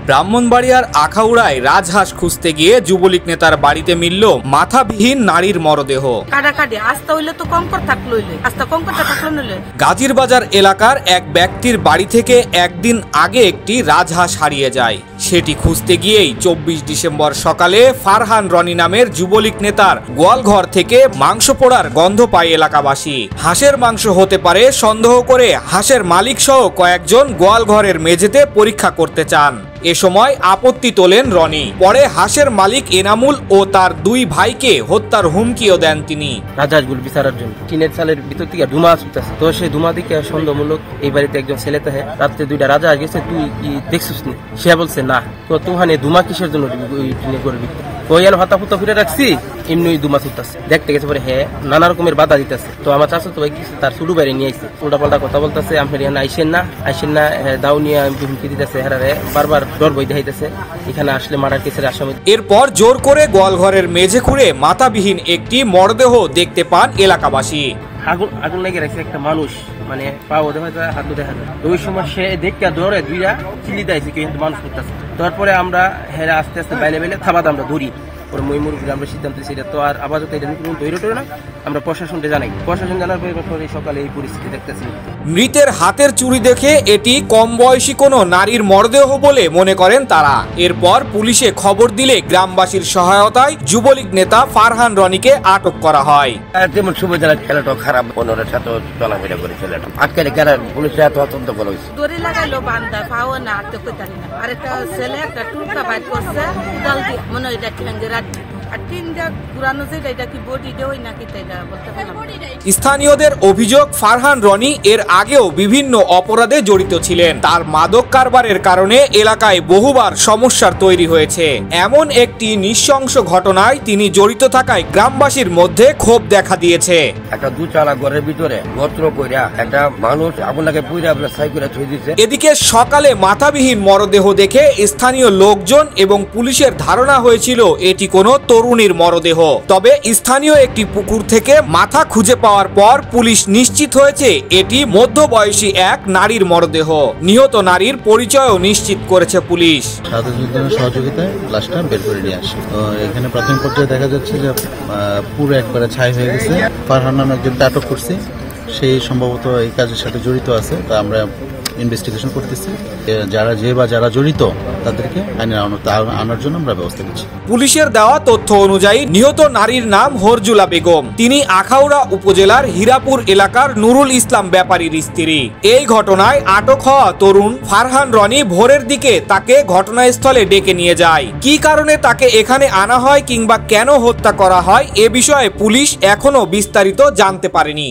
ব্রাহ্মণবাড়িয়ার আখাউড়ায় রাজহাঁস খুঁজতে গিয়ে যুবলীগ নেতার বাড়িতে মিলল মাথাবিহীন নারীর মরদেহ। গাজীরবাজার এলাকার এক ব্যক্তির বাড়ি থেকে একদিন আগে একটি রাজহাঁস হারিয়ে যায়। সেটি খুঁজতে গিয়েই 24 ডিসেম্বর সকালে ফারহান রনি নামের যুবলীগ নেতার গোয়ালঘর থেকে মাংস পোড়ার গন্ধ পায় এলাকাবাসী। হাঁসের মাংস হতে পারে সন্দেহ করে হাঁসের মালিক সহ কয়েকজন গোয়ালঘরের মেঝেতে পরীক্ষা করতে চান। এ সময় আপত্তি তোলেন রনি। পরে হাঁসের মালিক এনামুল ও তার দুই ভাইকে হত্যার হুমকিও দেন তিনি। রাজহাঁসগুলো বিচারার জন্য টিনের চালের ভিতর থেকে ধুমা আসতেছে, তো সেই ধুমা দিকে সন্দেহমূলক এই বাড়িতে একজন ছেলে থাকে, রাত্রে দুইটা রাজহাঁস গেছে, তুই কি দেখছিস না? সে বলছে না। তো তুহানে ধুমা কিসের জন্য টিনে করবি? কইয়ান হাতা ফুতা ফিরে রাখছি, এমনি ধুমা ছুটতেছে। দেখতে গেছে পরে হ্যাঁ নানা রকমের বাধা দিতেছে। তো আমার চাচা তো কিছু তার শুরু বাইরে নিয়ে আইছে, উল্টা পাল্টা কথা বলতেছে, আপনার এখানে আইসেন না দাও নিয়ে হুমকি দিতেছে, হেরারে বারবার ডর বই দেখাইতেছে, এখানে আসলে মার্ডার কেসের আসামি। এরপর জোর করে গোয়ালঘরের মেঝে খুঁড়ে মাথাবিহীন একটি মরদেহ দেখতে পান এলাকাবাসী। আগুন লেগে রাখছে একটা মানুষ, মানে পাও দেখা যায়, হাত দেখা যায়। ওই সময় সে দেখতে ধরে দুইটা চিল্লি দিয়েছে কিন্তু মানুষ করতেছে। তারপরে আমরা হেরা আস্তে আস্তে বাইলে বাইলে থাবাদ আমরা ধরি। আমরা সিদ্ধান্ত সেটা তো আর আপাতত এটা তৈরি করে না, আমরা প্রশাসনকে জানাই। প্রশাসন জানার পরে সকালে এই পরিস্থিতি দেখতেছি। মৃতের হাতের চুড়ি দেখে এটি কম বয়সী কোনো নারীর মরদেহ বলে মনে করেন তারা। এরপর পুলিশে খবর দিলে গ্রামবাসীর সহায়তায় যুবলীগ নেতা ফারহান রনিকে আটক করা হয়। যেমন সুবিধার খেলাটা খারাপ, পনেরোর সাথে চলাফেরা করে ছেলেটা আটকালে গেলে পুলিশ এত তদন্ত করা হয়েছে। দড়ি লাগাইলো বান্ধা পাও না আটক করতে পারি না। আর একটা ছেলে একটা টুকরা বাইট করছে দল দিয়ে, মনে হয় এটা ঠ্যাঙ্গে রাখি। স্থানীয়দের অভিযোগ, ফারহান রনি এর আগেও বিভিন্ন অপরাধে জড়িত ছিলেন। তার মাদক কারবারের কারণে এলাকায় বহুবার সমস্যার তৈরি হয়েছে। এমন একটি নৃশংস ঘটনায় তিনি জড়িত থাকায় গ্রামবাসীর মধ্যে ক্ষোভ দেখা দিয়েছে। একটা দুচালা ঘরের ভিতরে গত্র কইরা একটা মানুষ আপনাকে পুইরা ছাই করে থই দিয়েছে। এদিকে সকালে মাথাবিহীন মরদেহ দেখে স্থানীয় লোকজন এবং পুলিশের ধারণা হয়েছিল এটি কোনো তরুণীর মরদেহ। তবে স্থানীয় একটি পুকুর থেকে মাথা খুঁজে পাওয়ার পর পুলিশ নিশ্চিত হয়েছে এটি মধ্যবয়সী এক নারীর মরদেহ। নিহত নারীর পরিচয়ও নিশ্চিত করেছে পুলিশ। সহযোগিতায় লাশটা বের করে নিয়ে আসে। তো এখানে প্রাথমিক পর্যায়ে দেখা যাচ্ছে যে পুরো একবারে ছাই হয়ে গেছে। ফারহান নামে একজনকে আটক করছি, সেই সম্ভবত এই কাজের সাথে জড়িত আছে। তা আমরা ইনভেস্টিগেশন করতেছি, যারা জড়িত তাদেরকে আইনে আনার জন্য আমরা ব্যবস্থা করছি। পুলিশের দেওয়া তথ্য অনুযায়ী নিহত নারীর নাম হরজুলা বেগম। তিনি আখাউড়া উপজেলার হীরাপুর এলাকার নুরুল ইসলাম ব্যাপারীর স্ত্রী। এই ঘটনায় আটক হওয়া তরুণ ফারহান রনি ভোরের দিকে তাকে ঘটনাস্থলে ডেকে নিয়ে যায়। কি কারণে তাকে এখানে আনা হয় কিংবা কেন হত্যা করা হয় এ বিষয়ে পুলিশ এখনো বিস্তারিত জানতে পারেনি।